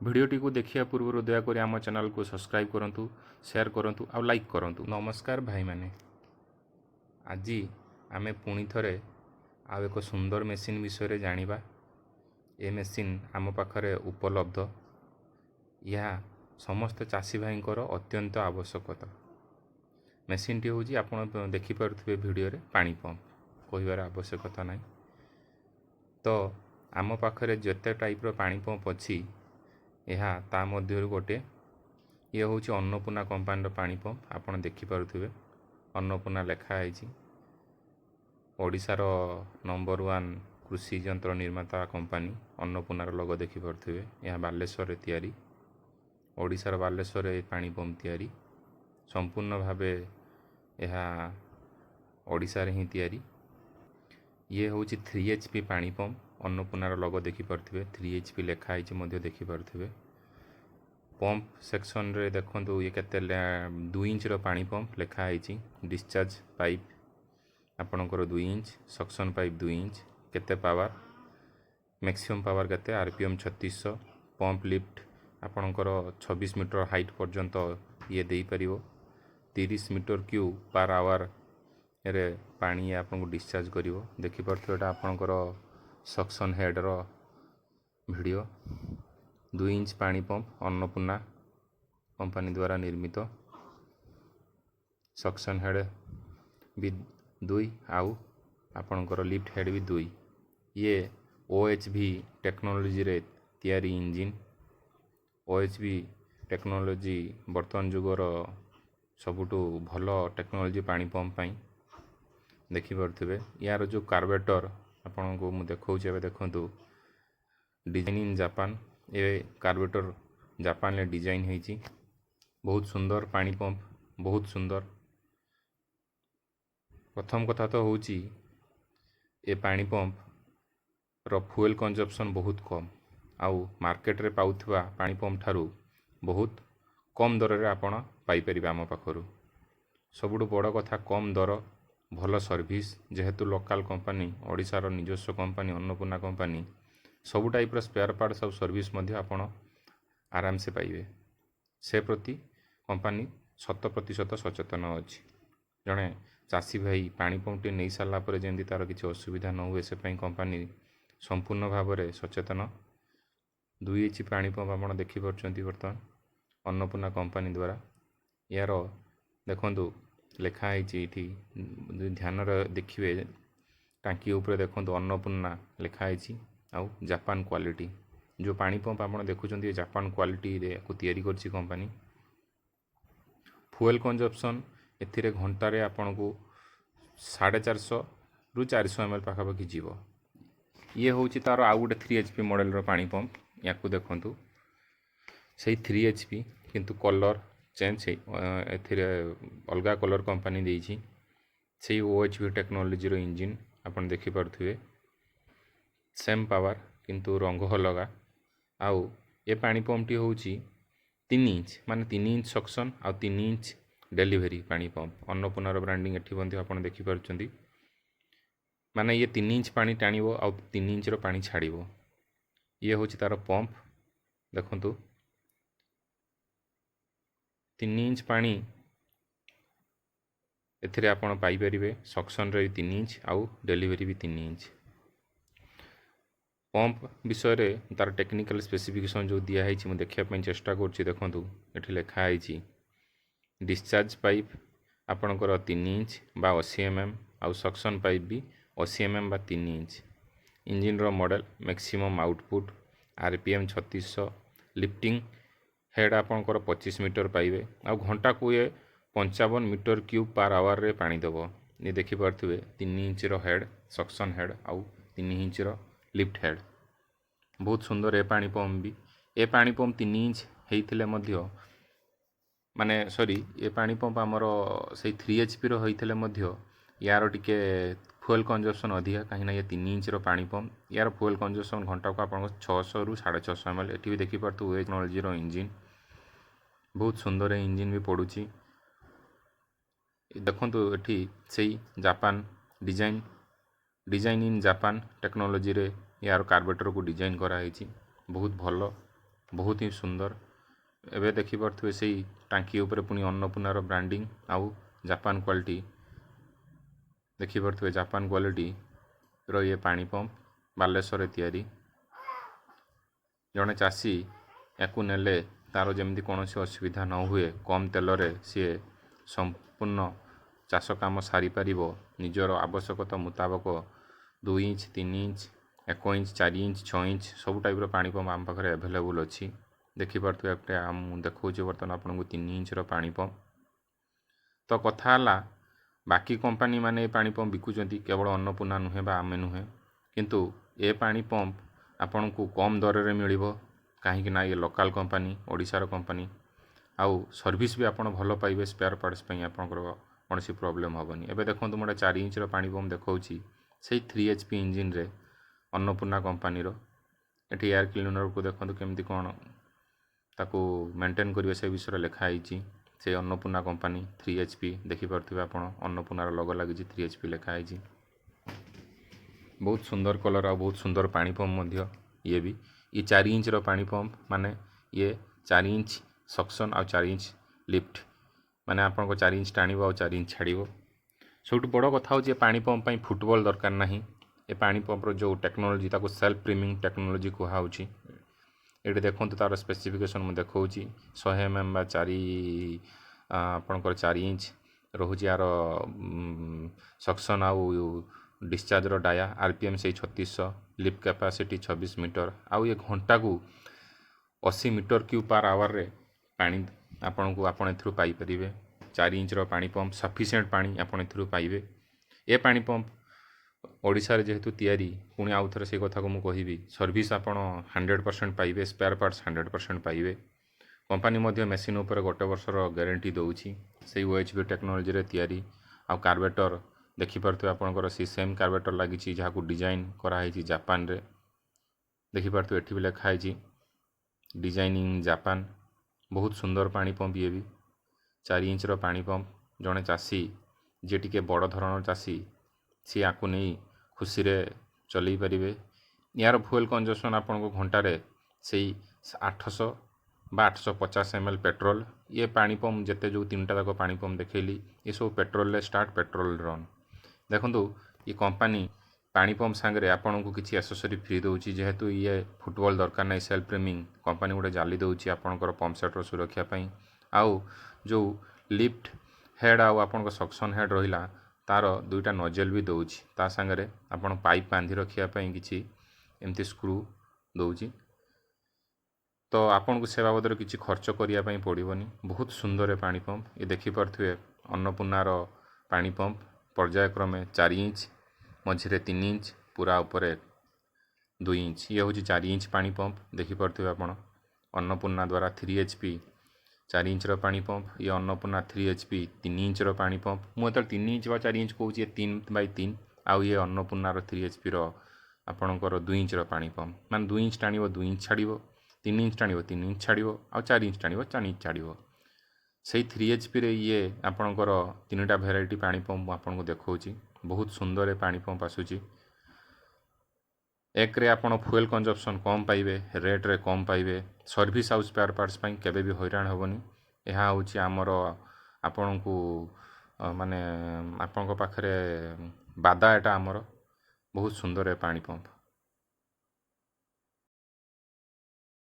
भिडियोटी को देखिया पूर्व दयाकोरी आम चैनल को सब्सक्राइब करंतु, शेयर करंतु और लाइक करंतु। नमस्कार भाई माने, आज आमे पुणी थरे आउ एक सुंदर मेसीन विषय जानिबा। ए मेसीन आम पाखरे उपलब्ध। यह समस्त चाषी भाईंकर अत्यंत आवश्यकता। मेसीन टी होची आपण देखि पारुथिबे भिडियो रे पानी पंप, कहिबार आवश्यकता नाही। तो आम पाखरे जते टाइप रो पानी पंप अछि यह ता मध्यरु गोटे ये होची अन्नपूर्णा कंपनी रो पानी पंप। आपण देखि पारुथिबे अन्नपूर्णा लेखा आइछि। ओडिशार नंबर 1 कृषि यंत्र निर्माता कंपनी अन्नपूर्णा रो लोगो देखि पारुथिबे। यह बालेश्वर रे तयारी, ओडिशार बालेश्वर रे पानी पंप तयारी संपूर्ण भावे यह ओडिशा रे ही तयारी। ये होची 3 HP पानी पंप। अन्नपूर्णा रो लोगो देखि पारुथिबे, 3 HP लेखा आइछि मध्य देखि पारुथिबे। पंप सेक्शन रे देखंतु ये केते 2 इंच रो पानी पंप लेखा आइछि। डिस्चार्ज पाइप आपणकर 2 इंच, सक्शन पाइप 2 इंच, केते पावर मैक्सिमम पावर केते आरपीएम 3600। पंप लिफ्ट आपणकर 26 मीटर हाइट पर्यंत ये देई परिवो। 30 मीटर क्यूब पर आवर रे पानी आपन को डिस्चार्ज करिवो। देखि परथो एटा आपणकर सक्शन हेड रो वीडियो। 2 इंच पानी पंप अन्नपूर्णा कंपनी द्वारा निर्मित। सक्शन हेड भी 2 आउ आपणकर लिफ्ट हेड भी 2। ये OHV टेक्नोलॉजी रे तयारी इंजिन। OHV टेक्नोलॉजी वर्तमान जुगर सबुठु भलो टेक्नोलॉजी पानी पंप पाई देखि पारुथिबे। यार जो कार्बेटर आपन को मु देखौचे एबे देखंतु design in Japan. A carburettor Japan ले डिजाइन हेची। बहुत सुंदर पानी पंप, बहुत सुंदर। प्रथम कथा तो होची ए पानी पंप रो फ्यूल कंजप्शन बहुत कम। आउ मार्केट रे पाउथवा पानी पंप ठारू बहुत कम दर रे आपण पाई परिबा आम पाखरु। सबुठु बड़ कथा कम दर, भल सर्विस। जेहेतु लोकल कंपनी, ओडिशार निजस्व कंपनी अन्नपूर्णा कंपनी, सबु टाइप रो स्पेयर पार्ट्स और सर्विस मध्य आपण आराम से पाइबे। से प्रति कंपनी 100% सचेतन अछि। जणे चाषी भाई पानी पंप नहीं सारा पर जेमती तार किसी असुविधा न हुए से कंपनी संपूर्ण भाव में सचेतन। 2 इंच पानी पंप आप देखिपुंट बर्तमान अन्नपूर्णा कंपनी द्वारा। यार देखु लिखाई ध्यान देखिए टांकी उपर देखो अन्नपूर्णा लिखाई आउ जापान क्वालिटी। जो पानी पंप आप देखुं जापान क्वालिटी रे को तैयारी करछि कंपनी। फ्यूल कंजप्शन एथिरे घंटारे आपन को 450 रु 400 ml पाखापाखि जीव। ये हूँ तार आउ गोटे 3 HP मॉडल रो पानी पंप। या देखु से 3 HP किंतु कलर चेंज एथिरे अलगा कलर कंपनी देइछि। से OHV टेक्नोलॉजी रो इंजिन आपन देखि पारुथिबे। सेम पावर किंतु रंग अलगा। आउ ए पानी पंप टी होची 3 इंच माने 3 इंच सक्शन आ 3 इंच डेलीवरी पानी पंप। अन्नपूर्णा रो ब्रांडिंग एठी बंदी आपन देखि पारुचंदी। माने ये 3 इंच पानी टाणिबो आ 3 इंच रो पानी छाड़िबो। ये होची तार पंप देखंतु 3 इंच पानी एथिरे आपण पाई परिबे। सक्शन रे 3 इंच आउ डेलीवरी भी 3 इंच। पंप विषय रे तार टेक्निकल स्पेसिफिकेशन जो दिया है देखिया पई चेष्टा करछि। देखंतु एठी लेखा आइछि डिस्चार्ज पाइप आपणकर 3 इंच बा 80 mm आउ सक्शन पाइप भी 80 mm बा 3 इंच। इंजिन रो model maximum output RPM 3600। Lifting head आपणकर 25 मीटर पाइबे आउ घंटा को ये 55 मीटर क्यूब पर आवर रे पानी देबो। ये देखि पारथिबे 3 इंच रो हेड सक्शन हेड आउ 3 इंच रो लिफ्ट हेड। बहुत सुंदर ए पानी पंप भी। ए पानी पंप 3 इंच हेइथिले मध्य माने सॉरी ए पानी पंप आमर से 3 HP रो होइथिले मध्य यार टिके फ्यूल कंजप्शन अधिका कहीं ये 3 इंच रो पानी पंप। यार फ्यूल कंजप्शन घंटा को आपन 600 रु 650 ml। एठी भी देखि पारतु टेक्नोलॉजी रो इंजिन। बहुत सुंदर इंजिन भी पड़ुची। देखंतु एठी सेही Japan design in Japan technology रे यार कार्बेटर को डिजाइन करा बहुत भलो बहुत ही सुंदर। एबे देखि पारथुए सेही टांकी ऊपर पुनी अन्नपूर्णार ब्रांडिंग आउ जापान क्वालिटी देखि पारथुए जापान क्वालिटी रो ये पानी पंप बालेश्वर तैयारी। जड़े चाषी याकू नेले तार जमी कौन असुविधा न हुए कम तेल सी संपूर्ण चाष कम सारी पार निजर आवश्यकता मुताबक 2 inch 3 inch 1 inch 4 inch 6 inch सब टाइप पानी पंप आम पाखे एभेलेबुल अच्छी। देखिपे देखा बर्तमान आपको 3 इंचर पानी पंप। तो कथा है बाकी कंपनी माने पानी पंप बिकुचंती केवल अन्नपूर्णा नुहे बा आमे नुहे किंतु ए पानी पंप आपन को कम दर रे मिलिबो कहीं ना ये लोकल कंपनी ओडिशार कंपनी आउ सर्विस भी आपन भल पाइबे स्पेयर पार्ट्स पई आपनकर कौन सी प्रॉब्लम हेनी। एबे देखो मोटे 4 इंचर पानी पंप देखौची से 3 HP इंजिन रे अन्नपूर्णा कंपनी रो एटी एयर क्लीनर को देखो केमती कौन ताको मेंटेन करिवे से विषय लिखाई से अन्नपूर्णा कंपनी 3 HP देखिपे आप अन्नपूर्णार लोगो लगी 3 HP लिखाई। बहुत सुंदर कलर आ बहुत सुंदर पानी पंप ये भी ये 4 इंच रो पानी पंप माने ये 4 इंच सक्शन आ 4 इंच लिफ्ट माने आपन को 4 इंच टाणिबो आ 4 इंच छाड़िबो। सब बड़ कथा हो पानी पंप पई फुटबॉल दरकार नहीं। ये पानी पंप रो जो टेक्नोलोजी ताको सेल्फ प्रीमिंग टेक्नोलोजी कहुच्छी। ये देखो तार स्पेसिफिकेशन मुझे देखा 100 mm बा 4 आपणकर 4 इंच रोचे यार सक्शन आउ डिस्चार्ज रो डाया RPM से 3600 लिफ्ट कैपेसिटी 26 मीटर आउ ये घंटा को 80 मीटर क्यूब पर आवर रे पानी आपण को आपण एथरू पाई परिबे। 4 इंच रो पानी पंप सफिशिएंट पानी आपण एथरू पाइबे। ए पानी पंप ओडिशा जेहेतु तैयारी पुणी आउ थे से कथा को मुझे कहबी सर्विस आपण 100% पाइबे स्पेयर पार्ट्स 100% पाइबे। कंपनी मध्य मेसीन उपर गोटे वर्षर गारंटी दौची से OHB टेक्नोलोजी रे तैयारी आउ कार्बेटर देखिपे आपंकर सी सेम कार्बेटर लगी जहाँ डिजाइन कराई जापान रे देखिपे एटी भी लिखाई डिजाइनिंग जापान। बहुत सुंदर पानी पंप ये भी 4 इंच रो पानी पंप जड़े चाषी जी टी बड़ धरण चाषी सी आपको नहीं खुशी रे चल पारे। यार फ्यूल कंजप्शन आपन को घंटारे से 800 बा 850 ml पेट्रोल। ये पानी पंप जिते जो 3टा जाक पानी पंप देखली ये सब पेट्रोल रे स्टार्ट पेट्रोल रन। देखो ये कंपनी पानी पंप सांगे आपन को किसी एसेसरी फ्री दूची जेहेतु ये फुटबॉल दरकार नहीं सेल्फ प्रीमिंग कंपनी गोटे जाली दूची आपंकर पंप सेटर सुरक्षा पाई आउ जो लिफ्ट हेड आउ आपन सक्शन हेड रहिला तार 2टा नोजल भी दूची ता सांगे आपन पाइप बांधी रखापी किसी एमती स्क्रू दूची। तो आपन को से बाबद किसी खर्च करने पड़ोनी। बहुत सुंदर पानी पंप ये देखिपे अन्नपूर्णार पानी पंप पर्यायक्रमे 4 इंच मझे 3 इंच पूरा उपरे 2 इंच ये हूँ 4 इंच पानी पंप देखिपे आप अन्नपूर्णा द्वारा 3 HP 4 इंच पानी पंप। ये अन्नपूर्णा 3 HP 3 इंच पानी पंप मुझे 3 इंच बा 4 इंच कहूँ 3x3 आउ ये अन्नपूर्णार 3 HP आपणकर 2 इंच पानी पंप मान 2 इंच टाण 2 इंच छाड़ 3 इंच टाण 3 इंच छाड़ आ 4 इंच टाण 4 इंच छाड़ से 3 HP रे ये आपणकर 3टा भेराइटी पानी पंप आपको देखा बहुत सुंदर पानी पंप आसूची। एक रे आपण फ्यूल कंजप्शन कम पाइबे रेट रे कम पाइबे सर्विस आउ स्पेयर पार्ट्स पई केबे भी हैरान हेबनी। यह हूँ आमर आपण को माने आपण पाखरे बादा एटा आमर बहुत सुंदर पानी पंप।